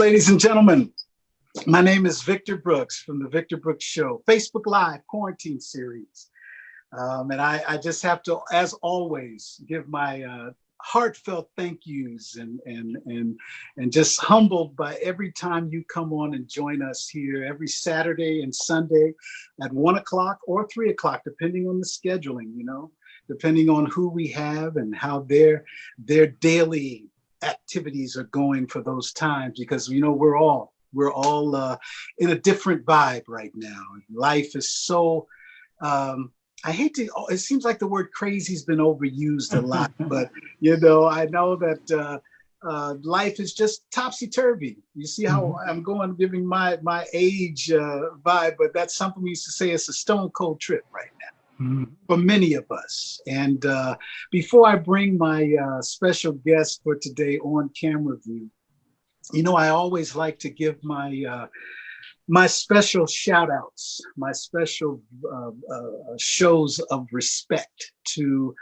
ladies and gentlemen. My name is Victor Brooks from the Victor Brooks Show, Facebook Live quarantine series. And I just have to, as always, give my heartfelt thank yous and just humbled by every time you come on and join us here every Saturday and Sunday at 1 o'clock or 3 o'clock, depending on the scheduling, depending on who we have and how their daily activities are going for those times, because we're all in a different vibe right now. Life is so it seems like the word crazy has been overused a lot, but I know that life is just topsy-turvy. You see how I'm giving my age vibe, but that's something we used to say, it's a stone cold trip right now for many of us. And before I bring my special guest for today on camera view, I always like to give my special shout outs, my special shows of respect to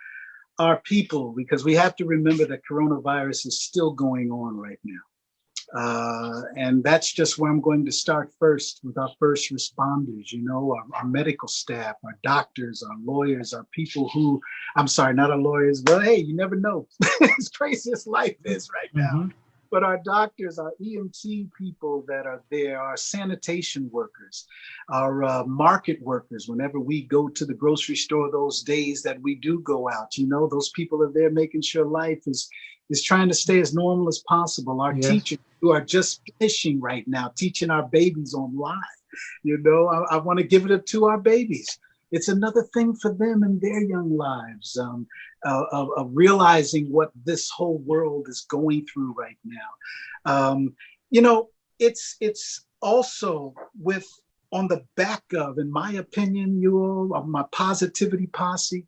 our people, because we have to remember that coronavirus is still going on right now. And that's just where I'm going to start first, with our first responders, our medical staff, our doctors, our lawyers, our people who, I'm sorry, not our lawyers, but hey, you never know. As crazy as life is right now. But our doctors, our EMT people that are there, our sanitation workers, our market workers, whenever we go to the grocery store, those days that we do go out, those people are there making sure life is trying to stay as normal as possible. Our teachers who are just finishing right now, teaching our babies online. I want to give it up to our babies. It's another thing for them in their young lives of realizing what this whole world is going through right now. It's also on the back of, in my opinion, of my positivity posse.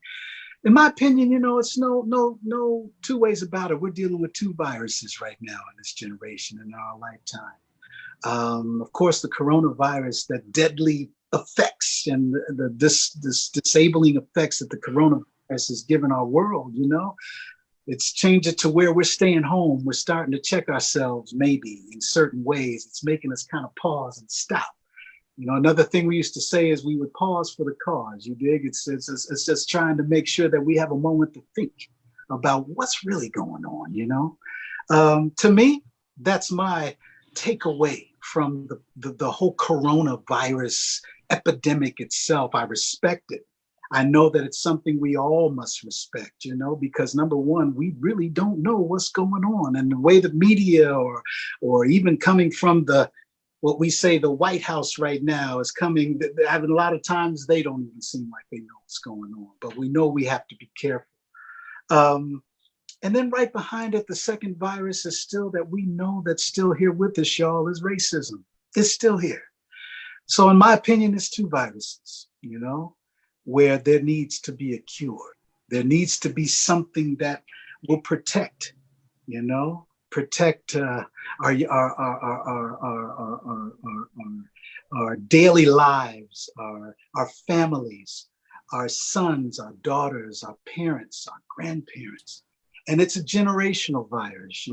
In my opinion, it's no two ways about it. We're dealing with two viruses right now in this generation, in our lifetime. Of course, the coronavirus, that deadly effects and this disabling effects that the coronavirus has given our world, it's changed it to where we're staying home. We're starting to check ourselves, maybe in certain ways. It's making us kind of pause and stop. Another thing we used to say is we would pause for the cause. You dig? It's just trying to make sure that we have a moment to think about what's really going on. To me, that's my takeaway from the whole coronavirus epidemic itself. I respect it. I know that it's something we all must respect, because number one, we really don't know what's going on, and the way the media or even coming from what we say the White House right now is coming, having a lot of times they don't even seem like they know what's going on, but we know we have to be careful. And then right behind it, the second virus is still that we know that's still here with us, y'all, is racism. It's still here. So in my opinion, it's two viruses, where there needs to be a cure. There needs to be something that will protect, protect our daily lives, our families, our sons, our daughters, our parents, our grandparents. And it's a generational virus,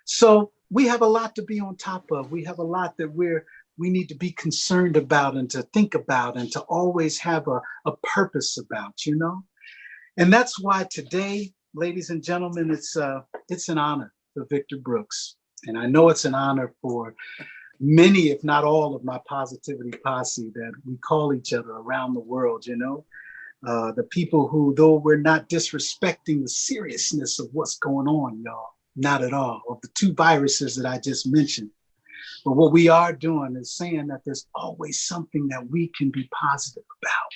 So we have a lot to be on top of. We have a lot that we need to be concerned about and to think about and to always have a purpose about, And that's why today, ladies and gentlemen, it's an honor for Victor Brooks. And I know it's an honor for many, if not all, of my positivity posse that we call each other around the world, the people who, though we're not disrespecting the seriousness of what's going on, y'all, not at all, of the two viruses that I just mentioned. But what we are doing is saying that there's always something that we can be positive about,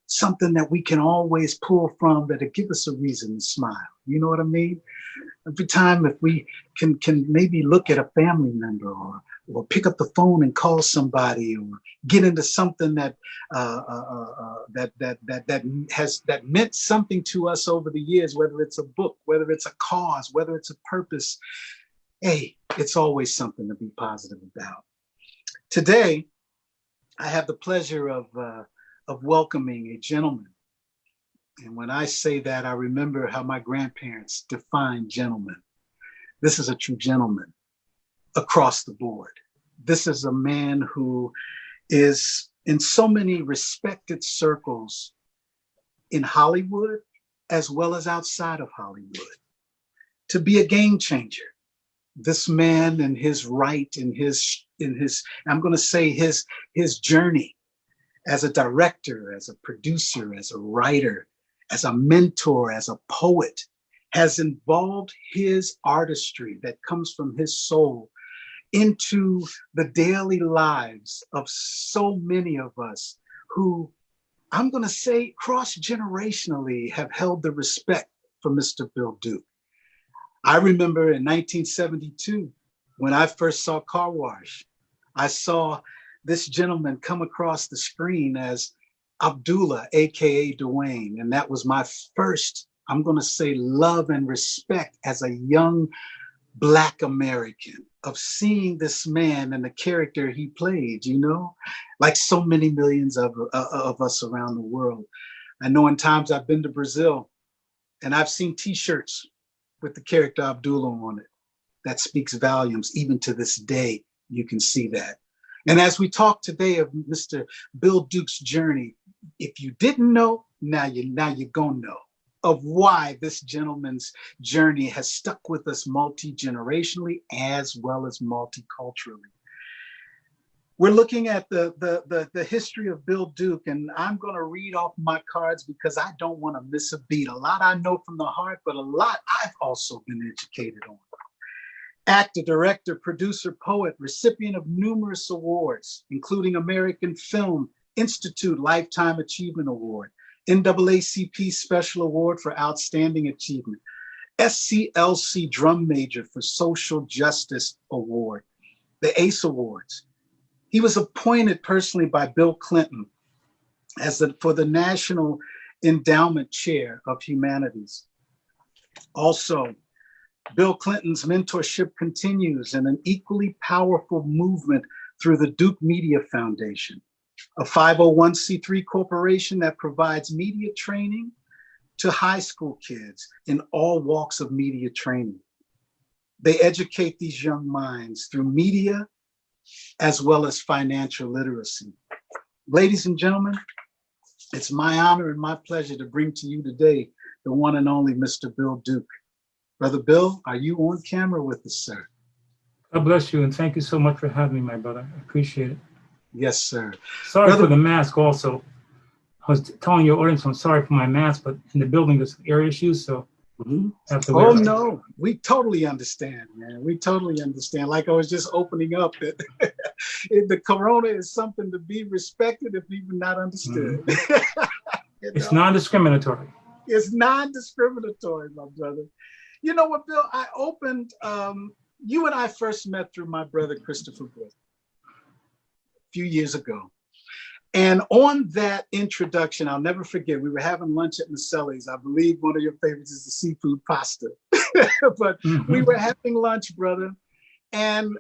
something that we can always pull from that'll give us a reason to smile. You know what I mean? Every time, if we can maybe look at a family member or pick up the phone and call somebody, or get into something that meant something to us over the years, whether it's a book, whether it's a cause, whether it's a purpose. Hey, it's always something to be positive about. Today, I have the pleasure of welcoming a gentleman. And when I say that, I remember how my grandparents defined gentlemen. This is a true gentleman. across the board. This is a man who is in so many respected circles in Hollywood as well as outside of Hollywood, to be a game changer. This man and his I'm going to say his journey as a director, as a producer, as a writer, as a mentor, as a poet, has involved his artistry that comes from his soul into the daily lives of so many of us who, I'm going to say, cross-generationally have held the respect for Mr. Bill Duke. I remember in 1972, when I first saw Car Wash, I saw this gentleman come across the screen as Abdullah, AKA Dwayne. And that was my first, I'm going to say, love and respect as a young Black American, of seeing this man and the character he played, you know, like so many millions of us around the world. I know in times I've been to Brazil and I've seen T-shirts with the character Abdullah on it. That speaks volumes. Even to this day, you can see that. And as we talk today of Mr. Bill Duke's journey, if you didn't know, now you're gonna know of why this gentleman's journey has stuck with us multi-generationally as well as multiculturally. We're looking at the history of Bill Duke, and I'm going to read off my cards because I don't want to miss a beat. A lot I know from the heart, but a lot I've also been educated on. Actor, director, producer, poet, recipient of numerous awards, including American Film Institute Lifetime Achievement Award, NAACP Special Award for Outstanding Achievement, SCLC Drum Major for Social Justice Award, the ACE Awards. He was appointed personally by Bill Clinton for the National Endowment Chair of Humanities. Also, Bill Clinton's mentorship continues in an equally powerful movement through the Duke Media Foundation, a 501c3 corporation that provides media training to high school kids in all walks of media training. They educate these young minds through media as well as financial literacy. Ladies and gentlemen, it's my honor and my pleasure to bring to you today the one and only Mr. Bill Duke. Brother Bill, are you on camera with us, sir? God bless you, and thank you so much for having me, my brother. I appreciate it. Yes, sir. Sorry for the mask also. I was telling your audience I'm sorry for my mask, but in the building there's air issues, so I have to wear it. No, we totally understand, man. We totally understand. Like I was just opening up that the corona is something to be respected if even not understood. You know? It's non-discriminatory. It's non-discriminatory, my brother. You know what, Bill? I opened, you and I first met through my brother, Christopher Brooks, a few years ago. And on that introduction, I'll never forget, we were having lunch at Maselli's. I believe one of your favorites is the seafood pasta. But we were having lunch, brother. And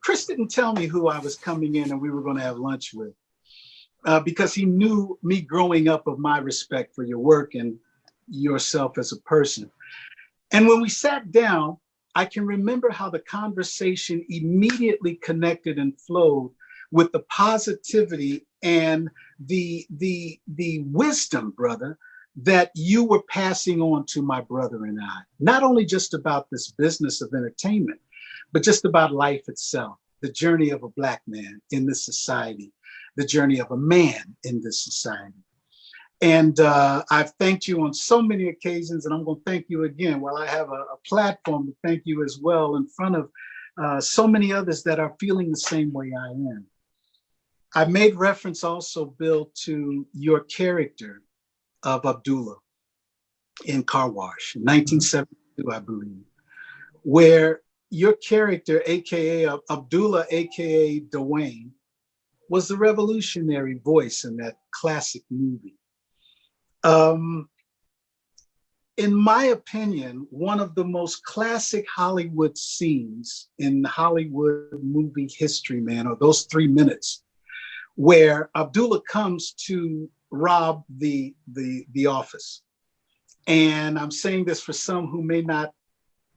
Chris didn't tell me who I was coming in and we were going to have lunch with, because he knew me growing up of my respect for your work and yourself as a person. And when we sat down, I can remember how the conversation immediately connected and flowed with the positivity and the wisdom, brother, that you were passing on to my brother and I, not only just about this business of entertainment, but just about life itself, the journey of a Black man in this society, the journey of a man in this society. And I've thanked you on so many occasions, and I'm going to thank you again while I have a platform to thank you as well in front of so many others that are feeling the same way I am. I made reference also, Bill, to your character of Abdullah in Car Wash, 1972, I believe, where your character, AKA Abdullah, AKA Dwayne, was the revolutionary voice in that classic movie. In my opinion, one of the most classic Hollywood scenes in Hollywood movie history, man, are those 3 minutes where Abdullah comes to rob the office. And I'm saying this for some who may not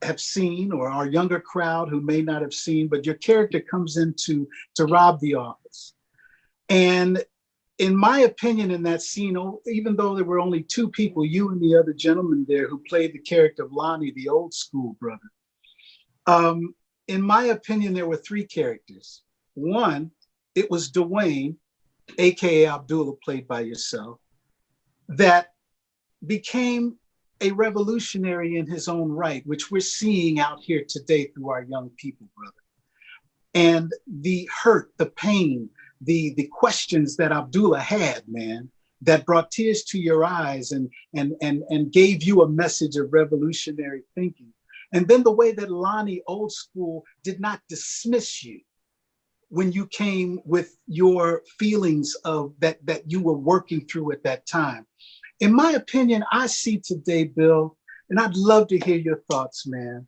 have seen, or our younger crowd who may not have seen, but your character comes in to rob the office. And in my opinion, in that scene, even though there were only two people, you and the other gentleman there who played the character of Lonnie, the old school brother, in my opinion, there were three characters. One, it was Dwayne, AKA Abdullah, played by yourself, that became a revolutionary in his own right, which we're seeing out here today through our young people, brother. And the hurt, the pain, the questions that Abdullah had, man, that brought tears to your eyes and gave you a message of revolutionary thinking. And then the way that Lonnie, old school, did not dismiss you when you came with your feelings of that you were working through at that time. In my opinion, I see today, Bill, and I'd love to hear your thoughts, man,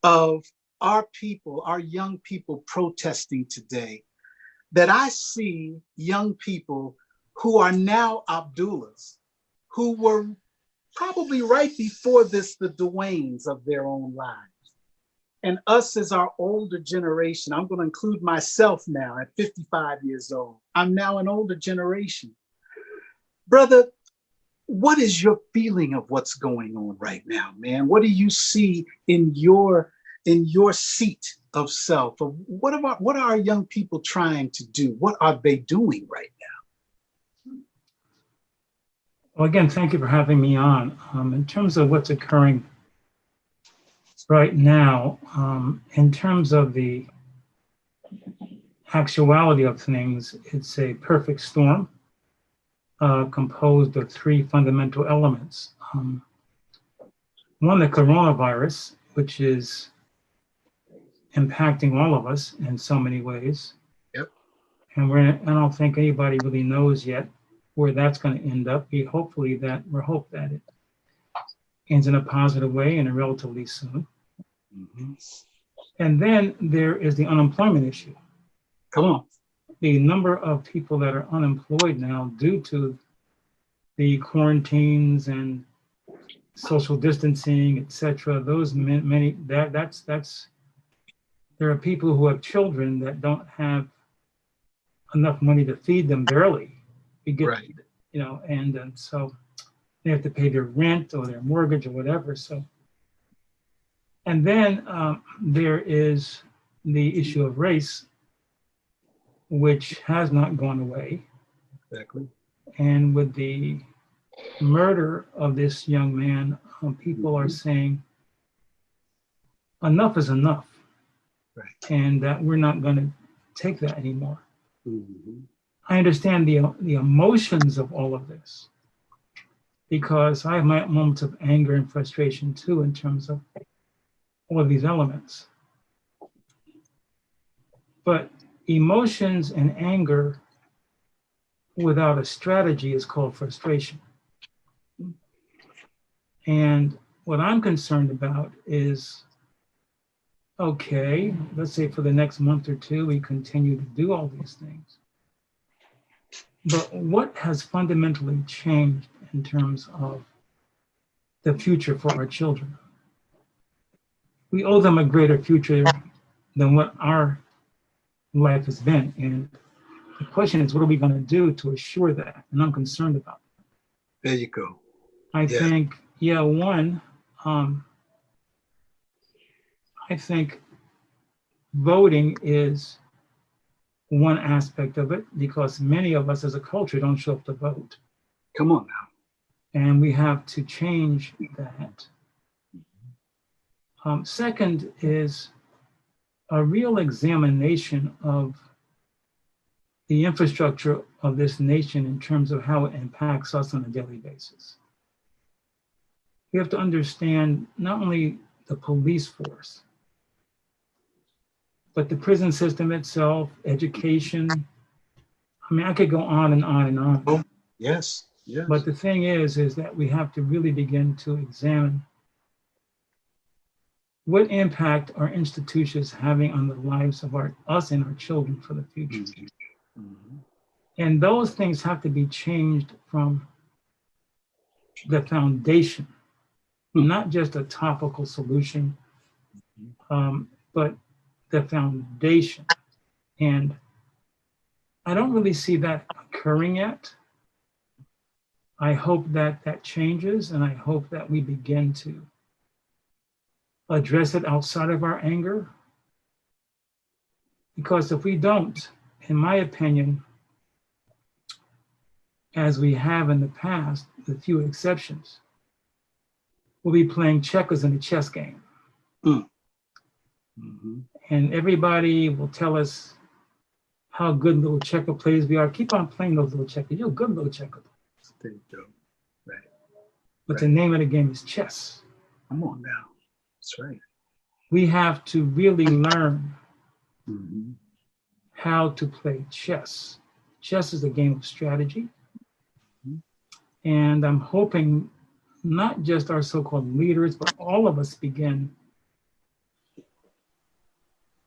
of our people, our young people protesting today, that I see young people who are now Abdullahs, who were probably right before this, the Dwaynes of their own lives. And us as our older generation, I'm going to include myself now at 55 years old. I'm now an older generation. Brother, what is your feeling of what's going on right now, man? What do you see in your seat of self? What are our young people trying to do? What are they doing right now? Well, again, thank you for having me on. In terms of what's occurring right now, in terms of the actuality of things, it's a perfect storm composed of three fundamental elements. One, the coronavirus, which is impacting all of us in so many ways. Yep. And I don't think anybody really knows yet where that's going to end up. We hope that it ends in a positive way and relatively soon. Mm-hmm. And then there is the unemployment issue. Come on. The number of people that are unemployed now due to the quarantines and social distancing, etc. Those many that's there are people who have children that don't have enough money to feed them barely. Right. And so they have to pay their rent or their mortgage or whatever. So, and then there is the issue of race, which has not gone away. Exactly. And with the murder of this young man, people are saying enough is enough. Right. And that we're not going to take that anymore. Mm-hmm. I understand the emotions of all of this, because I have my moments of anger and frustration too in terms of all of these elements. But emotions and anger without a strategy is called frustration. And what I'm concerned about is, okay, let's say for the next month or two, we continue to do all these things. But what has fundamentally changed in terms of the future for our children? We owe them a greater future than what our life has been. And the question is, what are we going to do to assure that? And I'm concerned about that. There you go. I think, one, I think voting is one aspect of it, because many of us as a culture don't show up to vote. Come on now. And we have to change that. Second is a real examination of the infrastructure of this nation in terms of how it impacts us on a daily basis. We have to understand not only the police force, but the prison system itself, education. I mean, I could go on and on and on. Oh, yes. But the thing is that we have to really begin to examine what impact are institutions having on the lives of us and our children for the future. Mm-hmm. And those things have to be changed from the foundation, not just a topical solution but the foundation. And I don't really see that occurring yet. I hope that that changes, and I hope that we begin to address it outside of our anger. Because if we don't, in my opinion, as we have in the past, with few exceptions, we'll be playing checkers in a chess game. Mm-hmm. And everybody will tell us how good little checker players we are. Keep on playing those little checkers. You're a good little checker. There you go. Right. But the name of the game is chess. Come on now. That's right. We have to really learn Mm-hmm. how to play chess. Chess is a game of strategy. Mm-hmm. And I'm hoping not just our so-called leaders, but all of us begin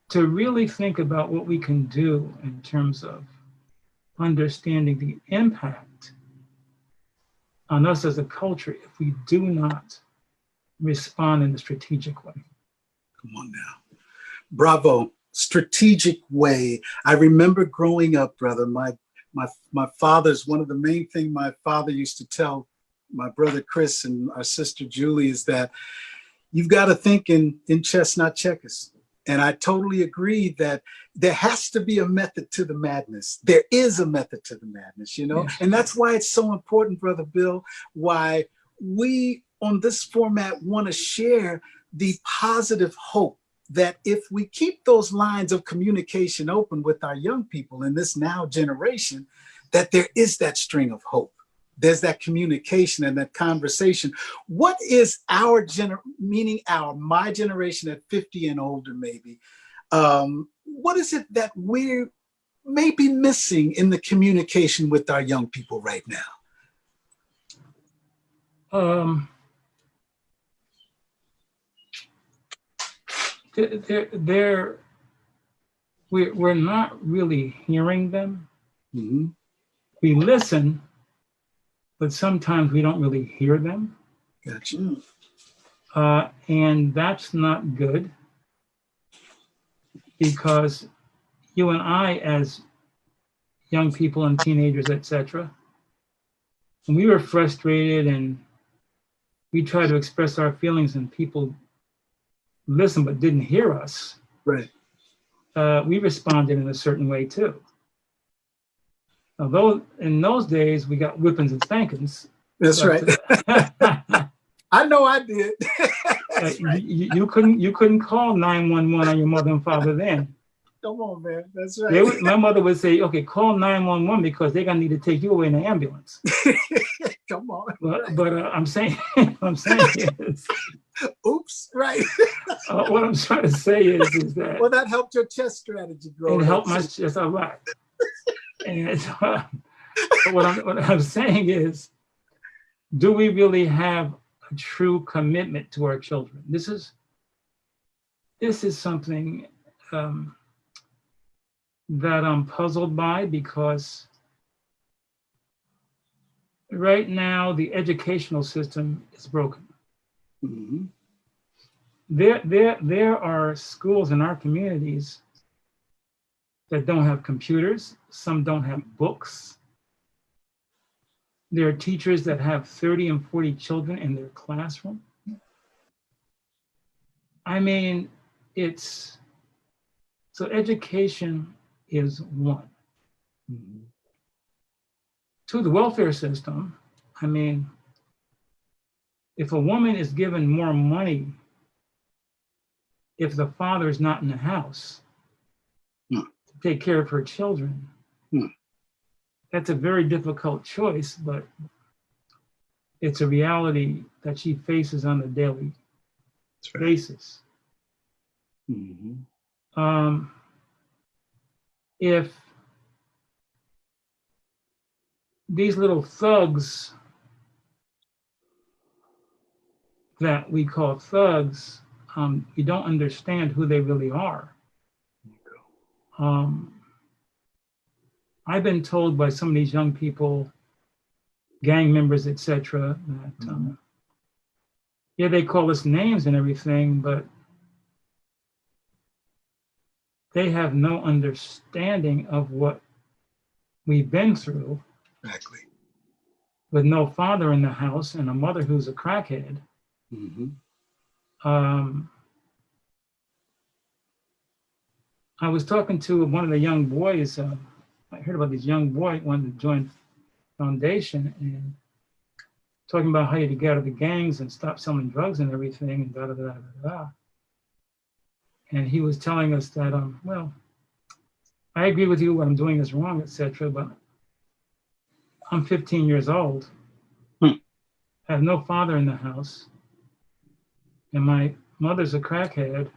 to really think about what we can do in terms of understanding the impact on us as a culture if we do not respond in a strategic way. Come on now. Bravo. Strategic way. I remember growing up, brother, my father's, one of the main things my father used to tell my brother Chris and our sister Julie is that you've got to think in chess, not checkers. And I totally agree that there has to be a method to the madness. There is a method to the madness, you know? Yes. And that's why it's so important, Brother Bill, why we on this format want to share the positive hope that if we keep those lines of communication open with our young people in this now generation, that there is that string of hope. There's that communication and that conversation. What is our my generation at 50 and older, maybe? What is it that we're maybe missing in the communication with our young people right now? We're not really hearing them. Mm-hmm. We listen, but sometimes we don't really hear them. Gotcha. And that's not good, because you and I, as young people and teenagers, etc., when we were frustrated and we tried to express our feelings and people listened but didn't hear us, right? We responded in a certain way too. Although in those days we got whippings and spankings. That's right. I know I did. That's right. You couldn't call 911 on your mother and father then. Come on, man. That's right. My mother would say, "Okay, call 911 because they're gonna need to take you away in an ambulance." Come on. But I'm saying is, oops, right. What I'm trying to say is that. Well, that helped your chess strategy grow. It helped my chess a lot. And what I'm saying is, do we really have a true commitment to our children? This is something that I'm puzzled by, because right now the educational system is broken. Mm-hmm. There are schools in our communities that don't have computers. Some don't have books. There are teachers that have 30 and 40 children in their classroom. I mean, so education is one. Mm-hmm. To the welfare system, I mean, if a woman is given more money if the father is not in the house to take care of her children, that's a very difficult choice, but it's a reality that she faces on a daily basis. Mm-hmm. If these little thugs that we call thugs, we don't understand who they really are. I've been told by some of these young people, gang members, etc., that yeah, they call us names and everything, but they have no understanding of what we've been through. Exactly. With no father in the house and a mother who's a crackhead. Mm-hmm. I was talking to one of the young boys. I heard about this young boy wanted to join foundation and talking about how you get out of the gangs and stop selling drugs and everything and da da da da da. And he was telling us that, well, I agree with you. What I'm doing is wrong, etc. But I'm 15 years old. I have no father in the house, and my mother's a crackhead,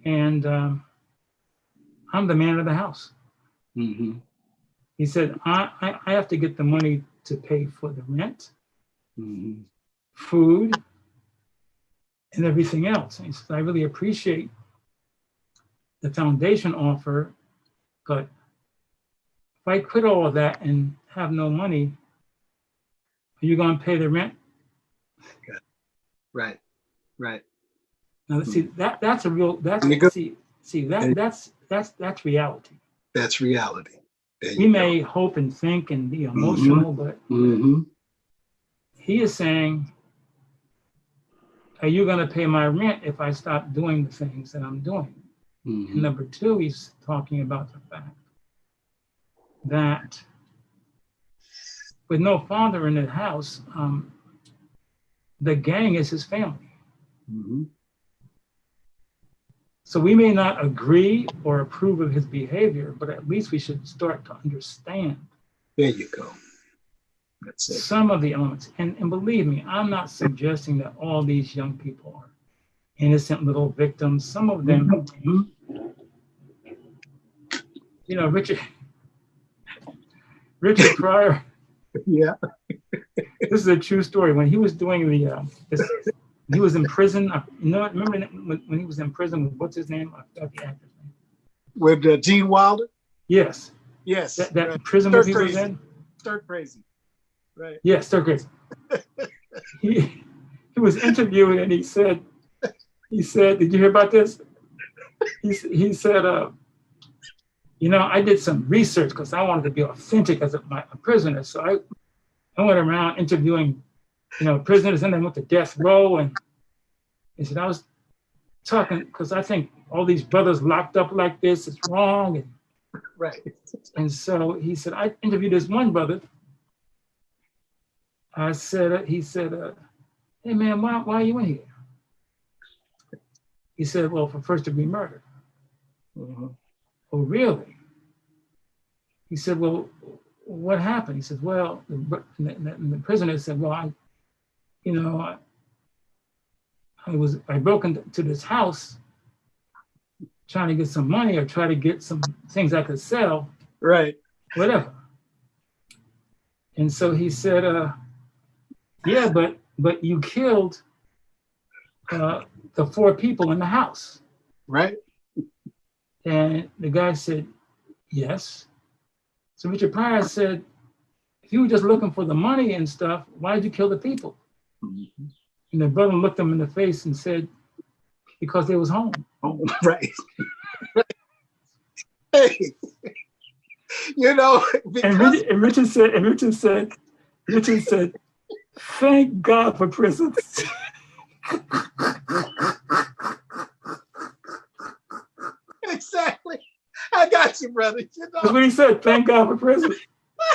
and I'm the man of the house. Mm-hmm. He said, I have to get the money to pay for the rent, Mm-hmm. food, and everything else. And he said, I really appreciate the foundation offer, but if I quit all of that and have no money, are you going to pay the rent? Right. Now, see, that's a real, that's reality. That's reality. We may hope and think and be emotional, but he is saying, are you going to pay my rent if I stop doing the things that I'm doing? And number two, he's talking about the fact that with no father in the house, the gang is his family. So we may not agree or approve of his behavior, but at least we should start to understand. There you go. That's it. Some of the elements. And believe me, I'm not suggesting that all these young people are innocent little victims. Some of them, you know, Richard Pryor. Yeah. This is a true story. When he was doing the, he was in prison. You know, remember when he was in prison with, what's his name? I forgot the actor's name. With Gene Wilder? Yes. Yes. That right. Prison movie was in? Stir Crazy. Right. Yeah, Stir Crazy. He was interviewed and he said, did you hear about this? He said, you know, I did some research because I wanted to be authentic as a prisoner. So I went around interviewing, you know, prisoners, and then went to death row. And he said, I was talking because I think all these brothers locked up like this is wrong. And, right. And so he said, I interviewed this one brother. He said, hey man, why are you in here? He said, well, for first degree murder. Oh, really? He said, well, what happened? He said, well, the prisoner said, well, I broke into this house trying to get some money or try to get some things I could sell. Right. Whatever. And so he said, yeah, but you killed the 4 people in the house. Right. And the guy said, yes. So Richard Pryor said, if you were just looking for the money and stuff, why did you kill the people? And the brother looked him in the face and said, because they was home. Oh, right. Hey, you know. And Richard said, thank God for prisons. Exactly. I got you, brother. You know? That's what he said. Thank God for prison.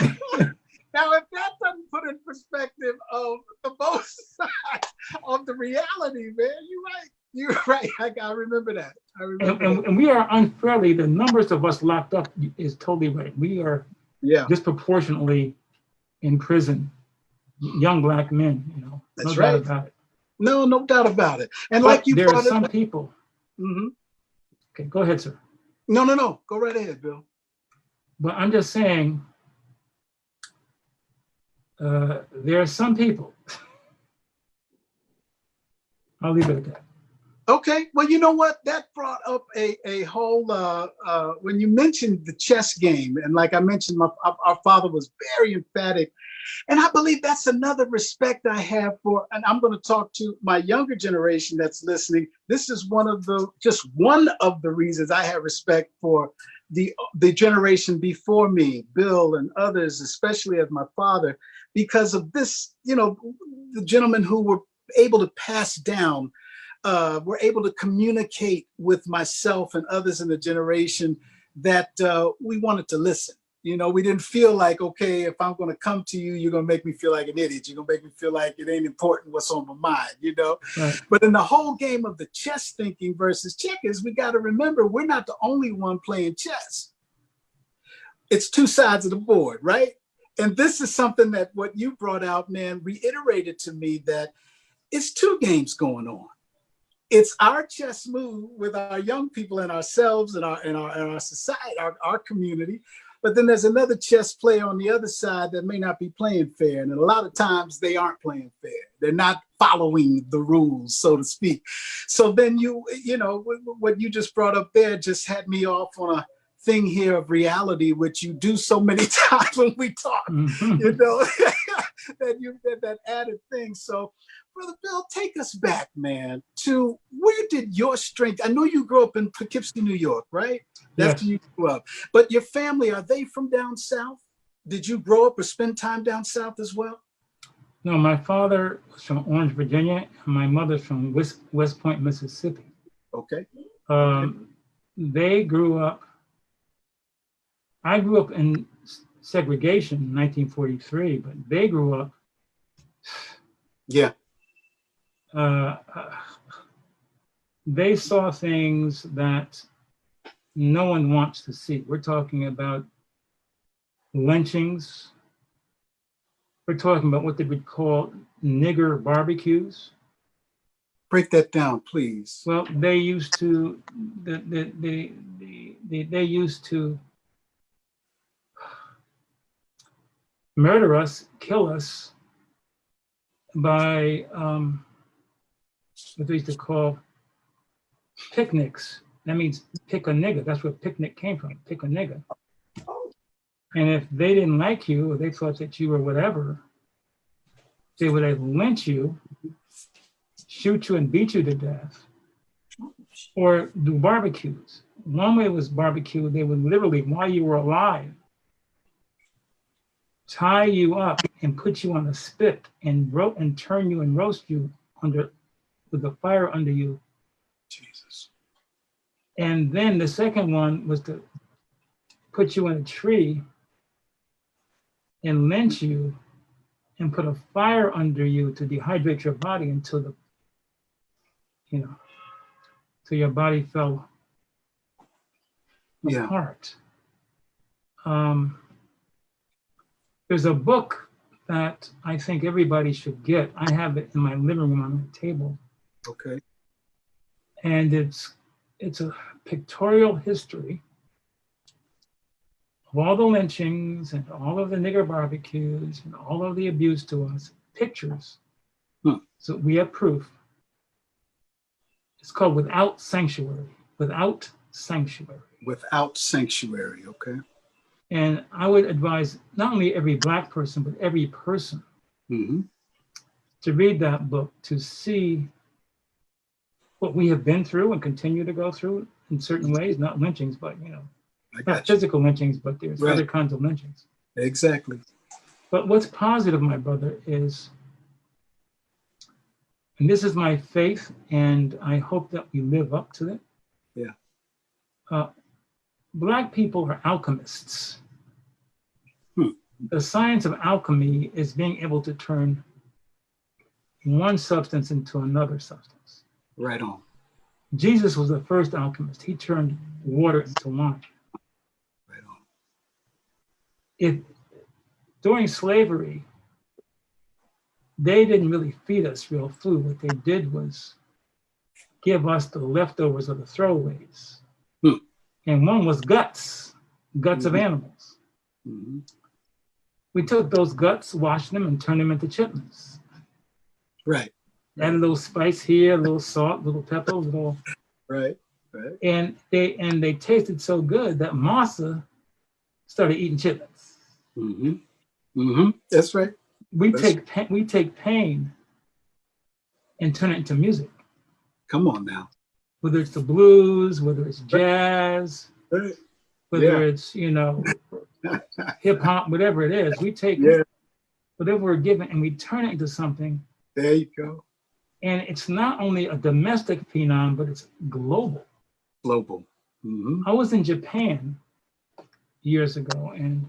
Now, if that doesn't put in perspective of the both sides of the reality, man, you're right. I remember that. And we are unfairly, the numbers of us locked up is totally right. We are disproportionately in prison, young Black men, you know. That's no right. doubt about it. No doubt about it. And but like you there are some people. Okay, go ahead, sir. No. Go right ahead, Bill. But I'm just saying, there are some people, I'll leave it at that. Okay, well, you know what? That brought up a whole, when you mentioned the chess game, and like I mentioned, our father was very emphatic. And I believe that's another respect I have for, and I'm going to talk to my younger generation that's listening. This is just one of the reasons I have respect for the generation before me, Bill and others, especially as my father, because of this, the gentlemen who were able to pass down, were able to communicate with myself and others in the generation that we wanted to listen. We didn't feel like, okay, if I'm going to come to you, you're going to make me feel like an idiot. You're going to make me feel like it ain't important what's on my mind, Right. But in the whole game of the chess thinking versus checkers, we got to remember we're not the only one playing chess. It's two sides of the board, right? And this is something that what you brought out, man, reiterated to me that it's two games going on. It's our chess move with our young people and ourselves and our society, our community. But then there's another chess player on the other side that may not be playing fair. And a lot of times they aren't playing fair. They're not following the rules, so to speak. So then what you just brought up there just had me off on a thing here of reality, which you do so many times when we talk, that added thing. So Brother Bill, take us back, man, to where did your strength, I know you grew up in Poughkeepsie, New York, right? That's where you grew up. But your family, are they from down south? Did you grow up or spend time down south as well? No, my father was from Orange, Virginia, and my mother's from West Point, Mississippi. Okay. They grew up, I grew up in segregation in 1943, but they grew up. Yeah. They saw things that no one wants to see. We're talking about lynchings. We're talking about what they would call nigger barbecues. Break that down, please. Well, they used to, they used to murder us, kill us by what they used to call picnics. That means pick a nigger. That's where picnic came from, pick a nigger. And if they didn't like you or they thought that you were whatever, they would either lynch you, shoot you and beat you to death, or do barbecues. One way was barbecue. They would literally, while you were alive, tie you up and put you on a spit and turn you and roast you with the fire under you. Jesus. And then the second one was to put you in a tree and lynch you and put a fire under you to dehydrate your body until till your body fell apart. There's a book that I think everybody should get. I have it in my living room on my table. Okay. And it's a pictorial history of all the lynchings and all of the nigger barbecues and all of the abuse to us, pictures. So we have proof. It's called Without Sanctuary. Without Sanctuary. Without Sanctuary, okay. And I would advise not only every Black person, but every person to read that book, to see what we have been through and continue to go through in certain ways, not lynchings, but, not physical lynchings, but there's other kinds of lynchings. Exactly. But what's positive, my brother, is, and this is my faith, and I hope that we live up to it. Yeah. Black people are alchemists. The science of alchemy is being able to turn one substance into another substance. Right on. Jesus was the first alchemist. He turned water into wine. Right on. During slavery, they didn't really feed us real food. What they did was give us the leftovers of the throwaways. And one was guts of animals. We took those guts, washed them, and turned them into chitlins. Right. Add a little spice here, a little salt, a little pepper, a little. Right. And they tasted so good that Martha started eating chitlins. Mm-hmm. Mm-hmm. That's right. We take pain and turn it into music. Come on now. Whether it's the blues, whether it's jazz, Right. whether it's hip hop, whatever it is, we take whatever we're given and we turn it into something. There you go. And it's not only a domestic phenom, but it's global. Global. Mm-hmm. I was in Japan years ago, and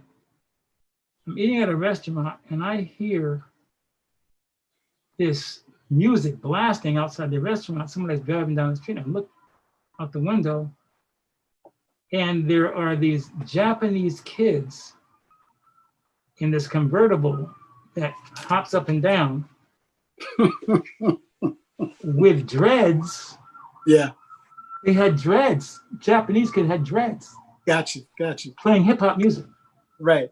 I'm eating at a restaurant, and I hear this music blasting outside the restaurant. Somebody's driving down the street, and I look out the window, and there are these Japanese kids in this convertible that hops up and down with dreads. Yeah. They had dreads. Japanese kid had dreads. Gotcha. Playing hip hop music. Right.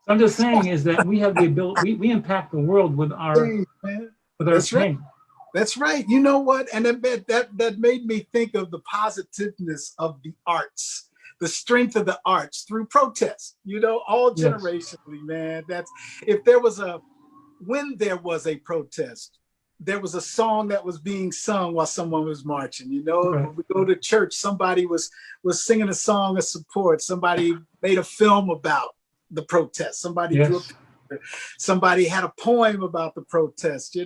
I'm just saying is that we have the ability, we impact the world with our pain. Right. That's right. You know what? And that made me think of the positiveness of the arts, the strength of the arts through protest, all generationally, man. That's when there was a protest, there was a song that was being sung while someone was marching. Right. When we go to church, somebody was singing a song of support. Somebody made a film about the protest. Somebody drew a picture. Somebody had a poem about the protest,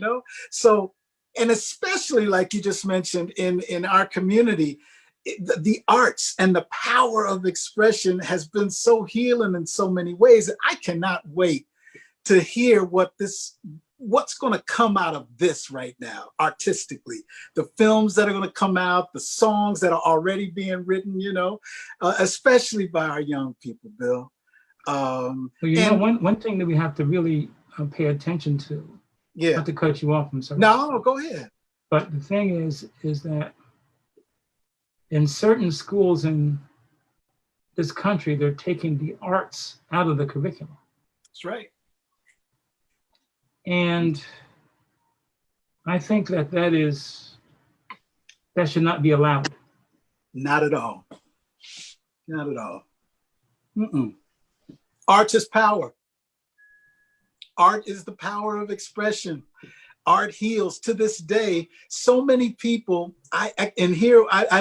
So, and especially like you just mentioned in our community, the arts and the power of expression has been so healing in so many ways that I cannot wait to hear what's going to come out of this right now artistically, the films that are going to come out, the songs that are already being written, especially by our young people, Bill. One thing that we have to really pay attention to, not to cut you off, I'm sorry. No, go ahead. But the thing is that in certain schools in this country, they're taking the arts out of the curriculum. That's right. And I think that should not be allowed. Not at all. Not at all. Mm-mm. Art is power. Art is the power of expression. Art heals. To this day, so many people, I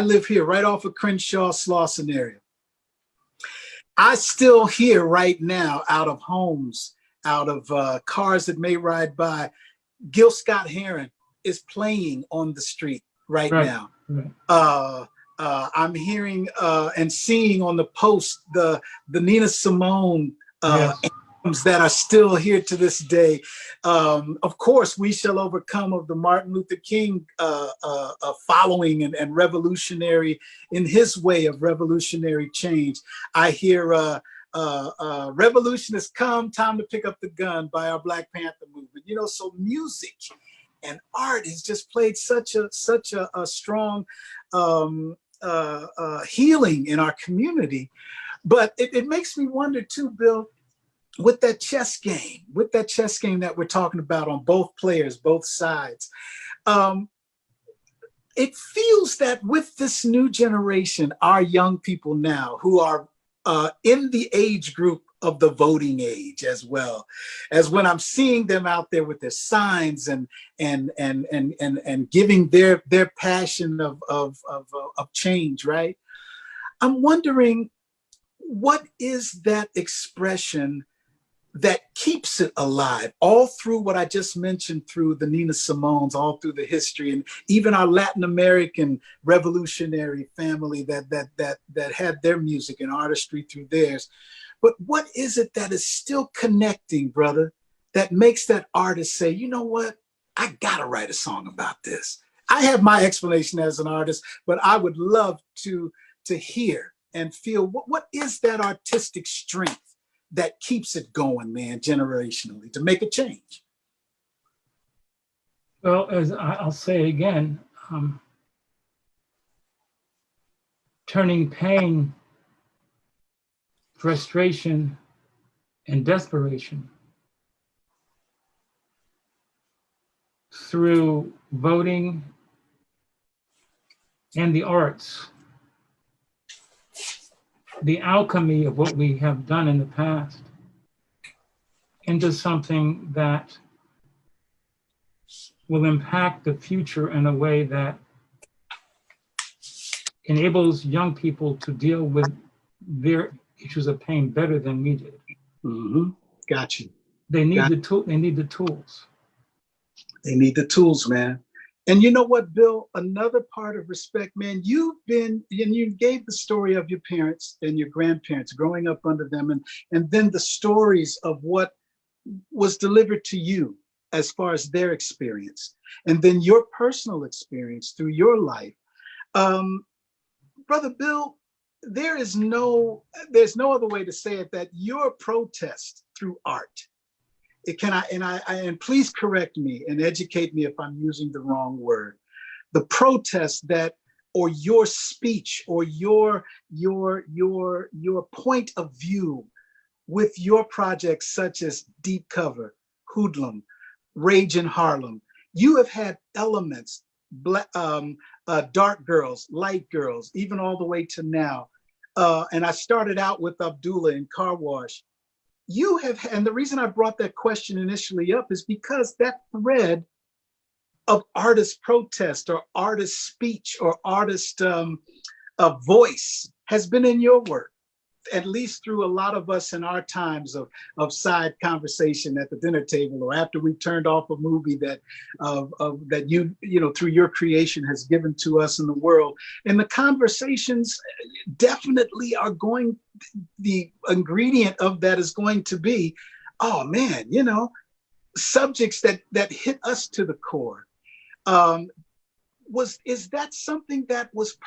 live here right off of Crenshaw, Slauson area. I still hear right now out of homes, out of cars that may ride by, Gil Scott-Heron is playing on the street right now. Right. I'm hearing and seeing on the post the Nina Simone anthems that are still here to this day. Of course, We Shall Overcome of the Martin Luther King following and revolutionary in his way of revolutionary change. I hear Revolution Has Come, Time to Pick Up the Gun by our Black Panther movement. So music and art has just played such a strong healing in our community. But it makes me wonder too, Bill, with that chess game that we're talking about on both players, both sides, it feels that with this new generation, our young people now who are in the age group of the voting age, as well as when I'm seeing them out there with their signs and giving their passion of change, right? I'm wondering, what is that expression that keeps it alive all through what I just mentioned, through the Nina Simone's, all through the history, and even our Latin American revolutionary family that had their music and artistry through theirs. But what is it that is still connecting, brother, that makes that artist say, you know what, I gotta write a song about this? I have my explanation as an artist, but I would love to hear and feel what is that artistic strength that keeps it going, man, generationally, to make a change? Well, as I'll say again, turning pain, frustration, and desperation through voting and the arts, the alchemy of what we have done in the past into something that will impact the future in a way that enables young people to deal with their issues of pain better than we did. Mm-hmm. Got you. They need the tool. They need the tools. They need the tools, man. And you know what, Bill? Another part of respect, man. You gave the story of your parents and your grandparents growing up under them, and then the stories of what was delivered to you as far as their experience, and then your personal experience through your life. Brother Bill, there's no other way to say it that your protest through art. And please correct me and educate me if I'm using the wrong word. The protest that, or your speech, or your point of view with your projects such as Deep Cover, Hoodlum, Rage in Harlem. You have had elements, dark girls, light girls, even all the way to now. And I started out with Abdullah in Car Wash. You have, and the reason I brought that question initially up is because that thread of artist protest or artist speech or artist voice has been in your work, at least through a lot of us in our times of side conversation at the dinner table or after we turned off a movie that that you know through your creation has given to us in the world. And the conversations definitely are going, the ingredient of that is going to be, oh man, you know, subjects that hit us to the core. Is that something that was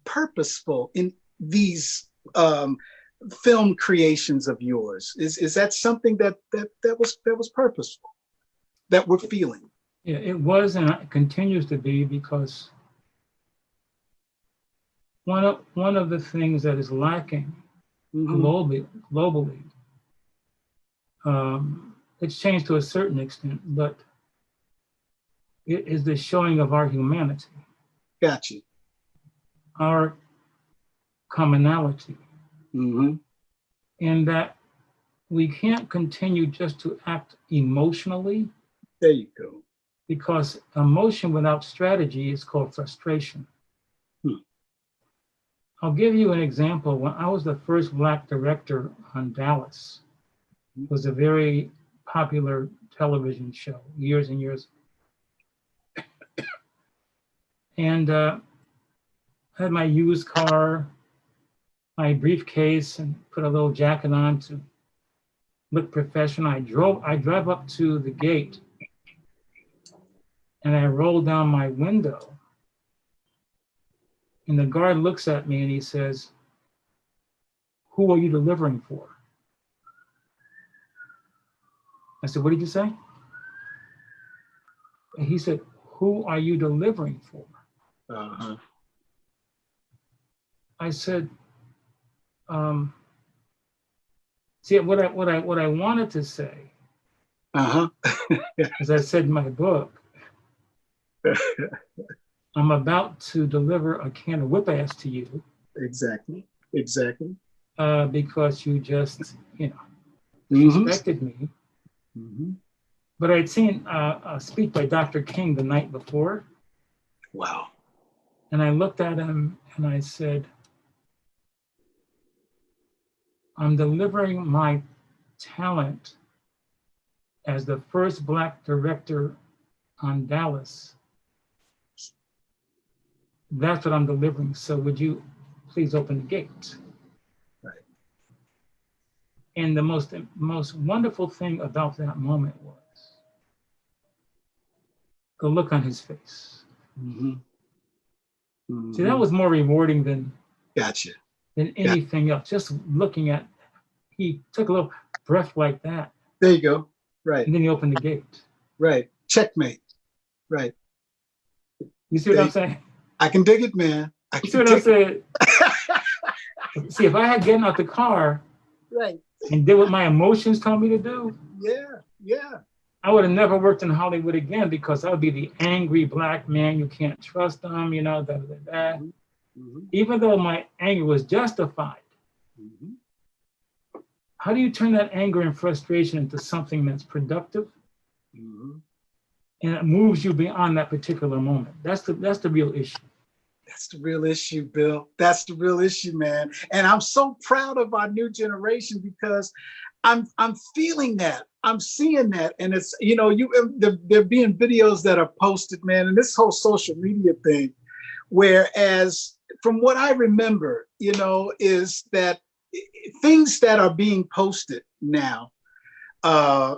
purposeful in these film creations of yours? Is that something that was purposeful, that we're feeling? Yeah, it was, and it continues to be, because one of the things that is lacking globally, it's changed to a certain extent, but it is the showing of our humanity. Gotcha. Our commonality. And that we can't continue just to act emotionally. There you go. Because emotion without strategy is called frustration. I'll give you an example. When I was the first Black director on Dallas, it was a very popular television show, years and years. And I had my used car, my briefcase, and put a little jacket on to look professional. I drive up to the gate and I roll down my window. And the guard looks at me and he says, "Who are you delivering for?" I said, "What did you say?" And he said, "Who are you delivering for?" I said, see, what I wanted to say, as I said in my book, I'm about to deliver a can of whip ass to you. Exactly. Because you just, respected me. But I'd seen a speech by Dr. King the night before. Wow. And I looked at him and I said, I'm delivering my talent as the first Black director on Dallas. That's what I'm delivering. So would you please open the gate? Right. And the most wonderful thing about that moment was the look on his face. See, that was more rewarding than anything else. Just looking at, he took a little breath like that. There you go. Right. And then he opened the gate. Right. Checkmate. Right. You see what I'm saying? I can dig it, man. You see what I'm saying? See, if I had gotten out the car right. and did what my emotions told me to do, yeah, I would have never worked in Hollywood again because I would be the angry black man. You can't trust them, you know, da, da, da, da. Mm-hmm. Even though my anger was justified. Mm-hmm. How do you turn that anger and frustration into something that's productive? Mm-hmm. And it moves you beyond that particular moment? That's the real issue. That's the real issue, Bill. That's the real issue, man. And I'm so proud of our new generation because I'm feeling that. I'm seeing that. And it's, you know, there being videos that are posted, man, and this whole social media thing, whereas from what I remember, you know, is that things that are being posted now,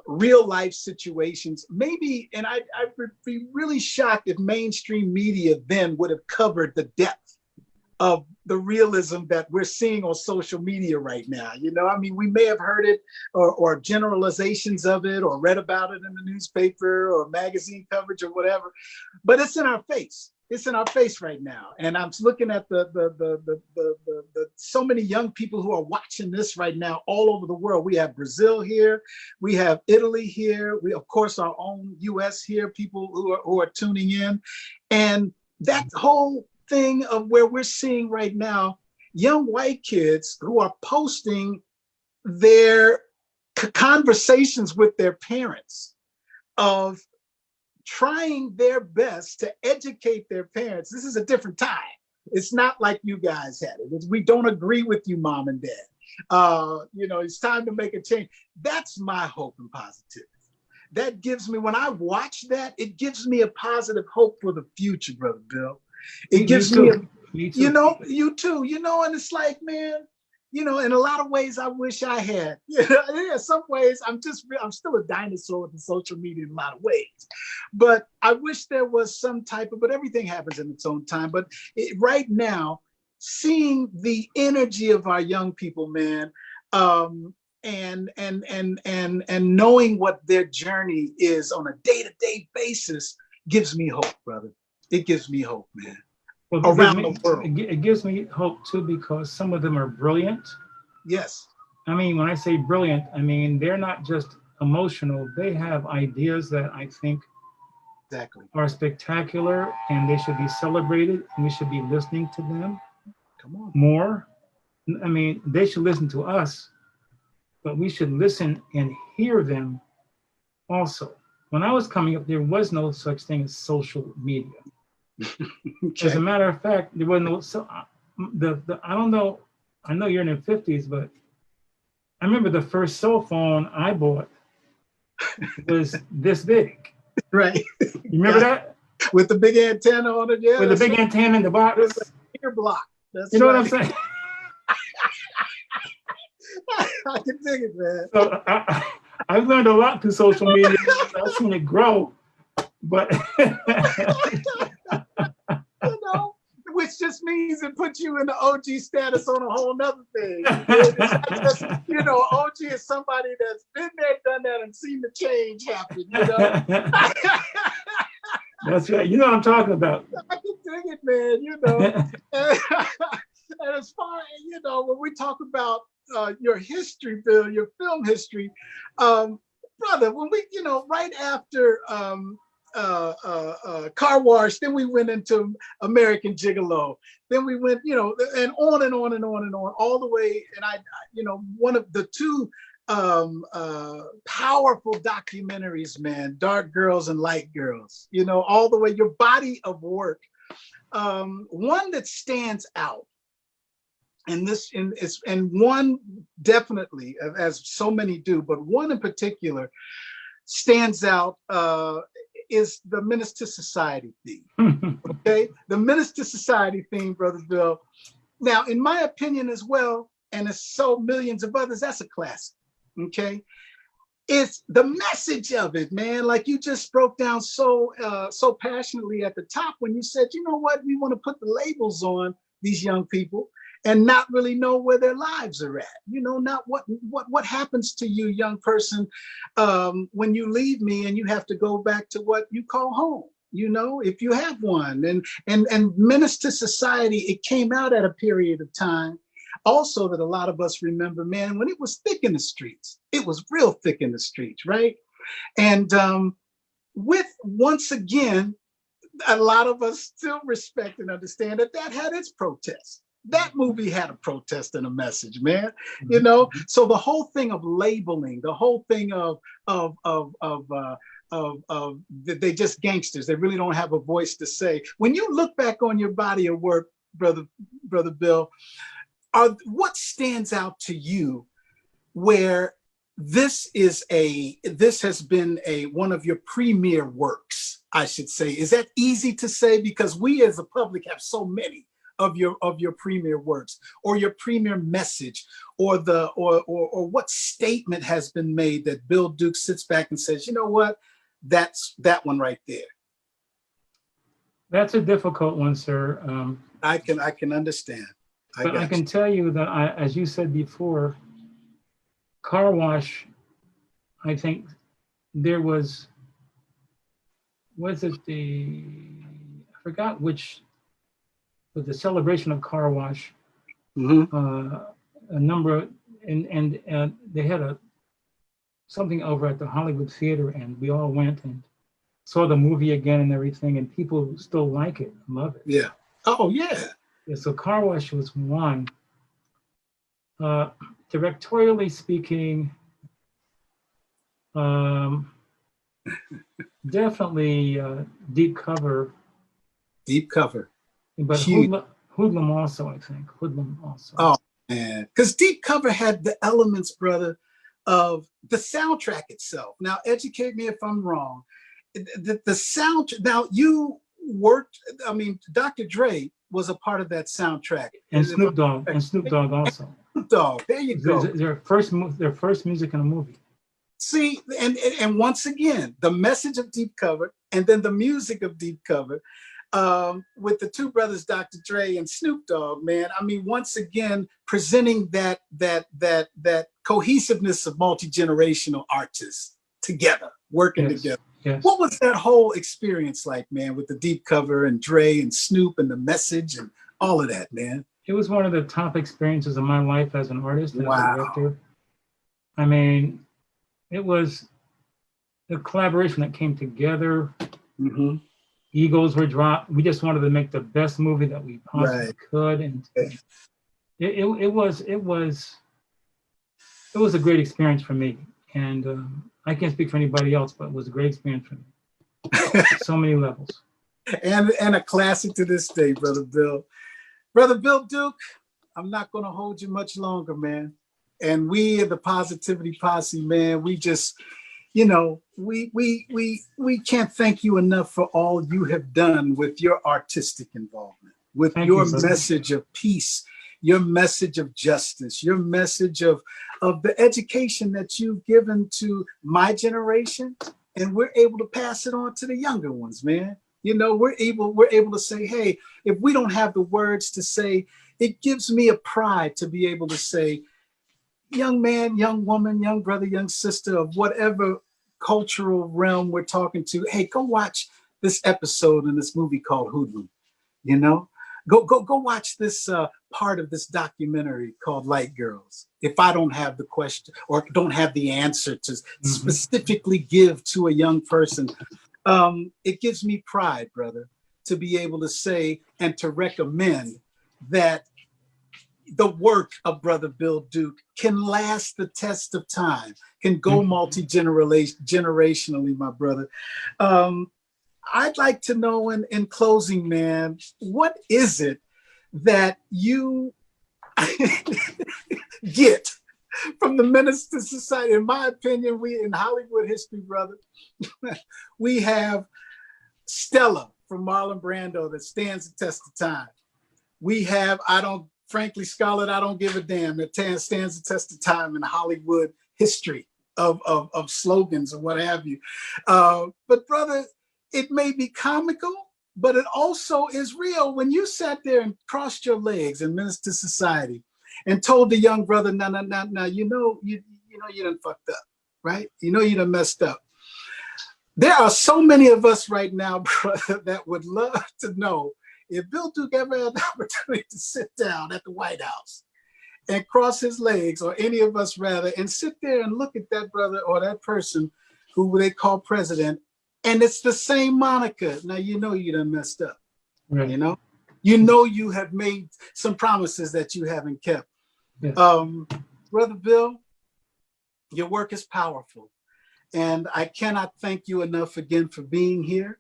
real life situations, maybe, and I'd be really shocked if mainstream media then would have covered the depth of the realism that we're seeing on social media right now. You know, I mean, we may have heard it or generalizations of it or read about it in the newspaper or magazine coverage or whatever, but it's in our face. It's in our face right now. And I'm looking at the so many young people who are watching this right now all over the world. We have Brazil here, we have Italy here, we of course our own US here, people who are tuning in. And that whole thing of where we're seeing right now, young white kids who are posting their conversations with their parents of trying their best to educate their parents. This is a different time. It's not like you guys had it. We don't agree with you, mom and dad. You know, it's time to make a change. That's my hope and positivity. That gives me, when I watch that, it gives me a positive hope for the future, Brother Bill. It gives me, you know, you too, you know, and it's like, man, you know, in a lot of ways, I wish I had. You know, yeah, some ways, I'm still a dinosaur with the social media in a lot of ways. But I wish there was some type of, but everything happens in its own time. But right now, seeing the energy of our young people, man, and knowing what their journey is on a day-to-day basis gives me hope, brother. It gives me hope, man. Well, around the world. It gives me hope too, because some of them are brilliant. Yes. I mean, when I say brilliant, I mean, they're not just emotional. They have ideas that I think are spectacular, and they should be celebrated, and we should be listening to them more. I mean, they should listen to us, but we should listen and hear them also. When I was coming up, there was no such thing as social media. Okay. As a matter of fact, there was no, so I don't know, I know you're in the 50s, but I remember the first cell phone I bought was this big. Right. You remember that? With the big antenna on it, yeah. With the big antenna in the box. With the ear block. That's you know what I'm saying? I can dig it, man. So I've learned a lot through social media. I've seen it grow, but you know, which just means it puts you in the OG status on a whole nother thing. It's not just, you know, OG is somebody that's been there, done that, and seen the change happen, you know? That's right. You know what I'm talking about. I can dig it, man, you know. And as far as, you know, when we talk about your history, Bill, your film history, brother, when we, you know, right after Car Wash, then we went into American Gigolo, then we went, you know, and on and on and on and on, all the way. And I you know, one of the two powerful documentaries, man, Dark Girls and Light Girls, you know, all the way, your body of work. One that stands out, and one definitely, as so many do, but one in particular stands out, is the Menace to Society theme. Okay, the Menace to Society theme, Brother Bill. Now, in my opinion as well, and as so millions of others, that's a classic. Okay, it's the message of it, man. Like you just broke down so passionately at the top when you said, you know what, we want to put the labels on these young people and not really know where their lives are at. You know, not what happens to you, young person, when you leave me and you have to go back to what you call home. You know, if you have one, and Menace to Society, it came out at a period of time also that a lot of us remember, man, when it was thick in the streets. It was real thick in the streets, right? And with, once again, a lot of us still respect and understand that that had its protest. That movie had a protest and a message, man. You know, so the whole thing of labeling, the whole thing of they just gangsters. They really don't have a voice to say. When you look back on your body of work, brother Bill, what stands out to you where this has been one of your premier works, I should say? Is that easy to say? Because we as a public have so many of your premier works, or your premier message, or what statement has been made that Bill Duke sits back and says, you know what, that's that one right there. That's a difficult one, sir. I can understand. But I can tell you that as you said before, Car Wash, I think there was it I forgot which, but the celebration of Car Wash, a number, and they had something over at the Hollywood Theater, and we all went and saw the movie again and everything, and people still like it, love it. Yeah. Oh, yeah. Yeah, so Car Wash was one. Directorially speaking, definitely Deep Cover. Deep Cover. But Hoodlum also, I think. Hoodlum also. Oh, man. Because Deep Cover had the elements, brother, of the soundtrack itself. Now, educate me if I'm wrong. The sound. Now, you worked, I mean, Dr. Dre was a part of that soundtrack. And Snoop Dogg. And Snoop Dogg also. Snoop Dogg. There you go. Their first music in a movie. See, and once again, the message of Deep Cover, and then the music of Deep Cover, with the two brothers, Dr. Dre and Snoop Dogg, man. I mean, once again, presenting that cohesiveness of multi-generational artists together, working together. Yes. What was that whole experience like, man, with the Deep Cover and Dre and Snoop and the message and all of that, man? It was one of the top experiences of my life as an artist and as a director. I mean, it was the collaboration that came together. Egos were dropped. We just wanted to make the best movie that we possibly could, and it was a great experience for me. And I can't speak for anybody else, but it was a great experience for me. So many levels. And a classic to this day, Brother Bill. Brother Bill Duke, I'm not going to hold you much longer, man. And we at the Positivity Posse, man, we just, you know, we can't thank you enough for all you have done with your artistic involvement, with your message of peace, your message of justice, your message of the education that you've given to my generation, and we're able to pass it on to the younger ones, man. You know, we're able to say, hey, if we don't have the words to say, it gives me a pride to be able to say, young man, young woman, young brother, young sister of whatever cultural realm we're talking to, hey, go watch this episode in this movie called Hoodlum. You know, go watch this part of this documentary called Light Girls. If I don't have the question or don't have the answer to specifically give to a young person, it gives me pride, brother, to be able to say and to recommend that the work of Brother Bill Duke can last the test of time, can go multi-generationally, my brother. I'd like to know in closing, man, what is it that you get from the Menace to Society? In my opinion, we in Hollywood history, brother, we have Stella from Marlon Brando that stands the test of time. We have, frankly, Scarlett, I don't give a damn. That stands the test of time in Hollywood history of slogans or what have you. But brother, it may be comical, but it also is real. When you sat there and crossed your legs in Menace to Society and told the young brother, no, you know you done fucked up, right? You know you done messed up. There are so many of us right now, brother, that would love to know if Bill Duke ever had the opportunity to sit down at the White House and cross his legs, or any of us rather, and sit there and look at that brother or that person who they call president, and it's the same moniker. Now you know you done messed up. Right. You know you have made some promises that you haven't kept. Yes. Brother Bill, your work is powerful, and I cannot thank you enough again for being here.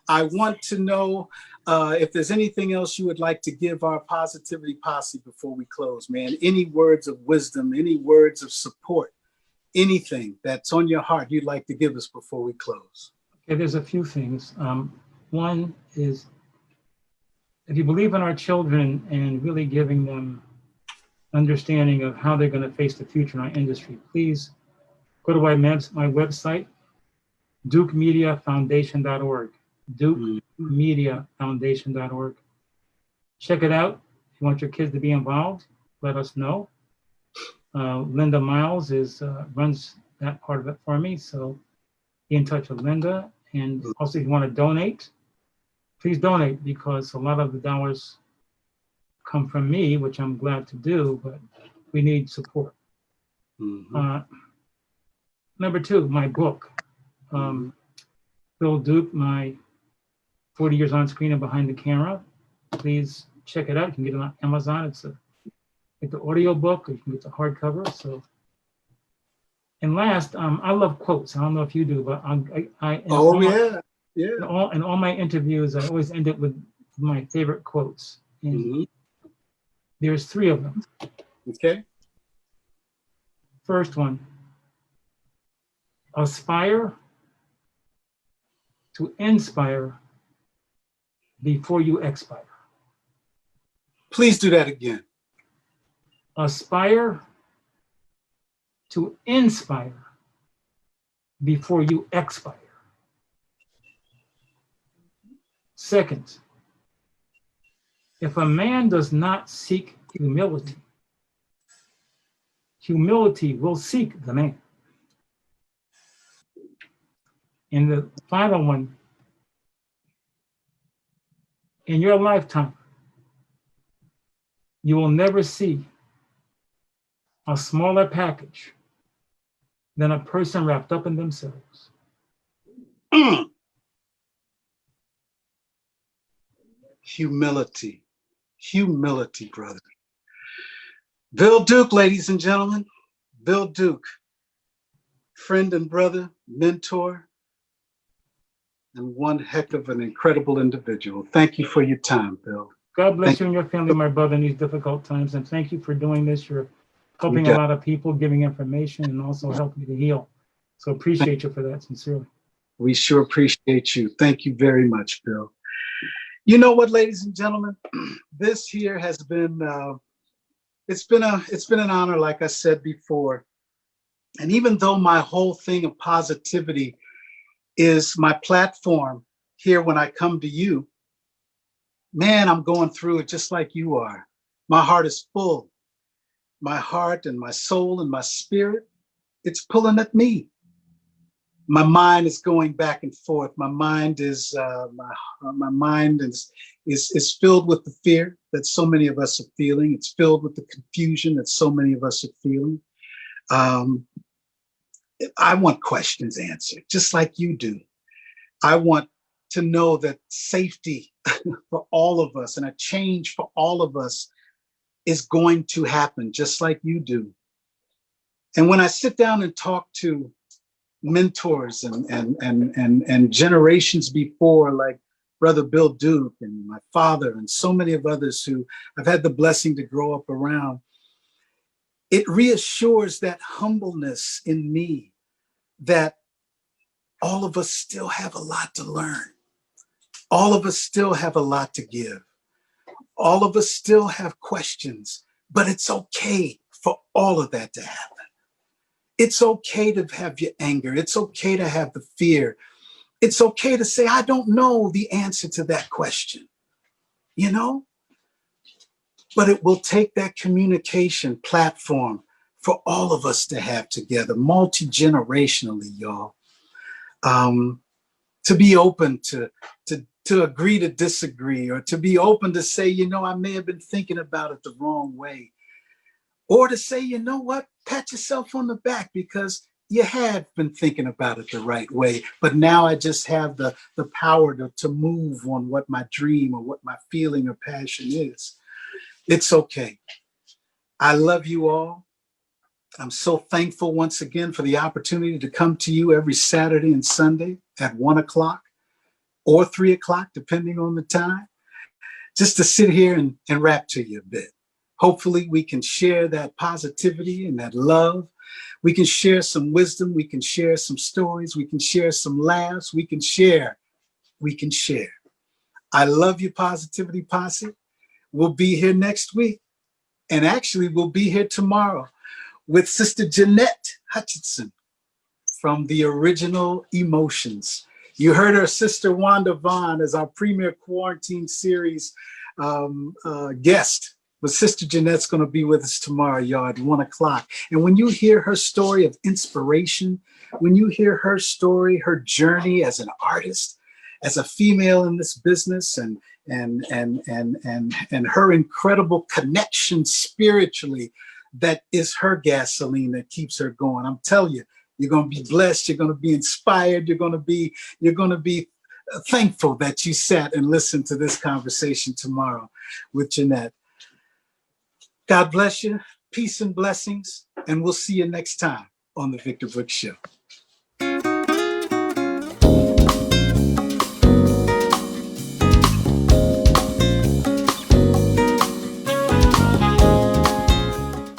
I want to know if there's anything else you would like to give our Positivity Posse before we close, man. Any words of wisdom, any words of support, anything that's on your heart you'd like to give us before we close. Okay, there's a few things. One is, if you believe in our children and really giving them understanding of how they're going to face the future in our industry, please go to my website, dukemediafoundation.org, dukemediafoundation.org. Check it out. If you want your kids to be involved, let us know. Linda Miles runs that part of it for me, so be in touch with Linda. And also, if you want to donate, please donate, because a lot of the dollars come from me, which I'm glad to do, but we need support. Number two, my book, Bill Duke, my 40 years on screen and behind the camera. Please check it out. You can get it on Amazon. It's the audio book, or you can get the hardcover. So, and last, I love quotes. I don't know if you do, but in all my interviews, I always end it with my favorite quotes. And there's three of them. Okay. First one: aspire to inspire before you expire. Please do that again. Aspire to inspire before you expire. Second, if a man does not seek humility, humility will seek the man. And the final one, in your lifetime, you will never see a smaller package than a person wrapped up in themselves. Humility, brother. Bill Duke, ladies and gentlemen. Bill Duke, friend and brother, mentor, and one heck of an incredible individual. Thank you for your time, Bill. God bless you and your family, my brother, in these difficult times. And thank you for doing this. You're helping a lot of people, giving information, and also helping me to heal. So appreciate you for that, sincerely. We sure appreciate you. Thank you very much, Bill. You know what, ladies and gentlemen, this here has been, it's been an honor, like I said before. And even though my whole thing of positivity is my platform here when I come to you, man, I'm going through it just like you are. My heart is full. My heart and my soul and my spirit, it's pulling at me. My mind is going back and forth. My mind is my mind is filled with the fear that so many of us are feeling. It's filled with the confusion that so many of us are feeling. I want questions answered, just like you do. I want to know that safety for all of us and a change for all of us is going to happen, just like you do. And when I sit down and talk to mentors and generations before, like Brother Bill Duke and my father and so many of others who I've had the blessing to grow up around, it reassures that humbleness in me that all of us still have a lot to learn. All of us still have a lot to give. All of us still have questions, but it's okay for all of that to happen. It's okay to have your anger. It's okay to have the fear. It's okay to say, I don't know the answer to that question, you know? But it will take that communication platform for all of us to have together, multi-generationally, y'all. To be open to agree to disagree, or to be open to say, you know, I may have been thinking about it the wrong way. Or to say, you know what, pat yourself on the back because you had been thinking about it the right way, but now I just have the power to move on what my dream or what my feeling or passion is. It's okay. I love you all. I'm so thankful once again for the opportunity to come to you every Saturday and Sunday at 1 o'clock or 3 o'clock, depending on the time, just to sit here and rap to you a bit. Hopefully we can share that positivity and that love. We can share some wisdom. We can share some stories. We can share some laughs. We can share. I love you, Positivity Posse. We'll be here next week. And actually, we'll be here tomorrow with Sister Jeanette Hutchinson from the original Emotions. You heard her sister Wanda Vaughn as our premier quarantine series guest. But Sister Jeanette's going to be with us tomorrow, y'all, at 1 o'clock. And when you hear her story of inspiration, when you hear her story, her journey as an artist, as a female in this business, and her incredible connection spiritually, that is her gasoline that keeps her going. I'm telling you, you're going to be blessed. You're going to be inspired. You're going to be thankful that you sat and listened to this conversation tomorrow with Jeanette. God bless you. Peace and blessings. And we'll see you next time on The Victor Brooks Show.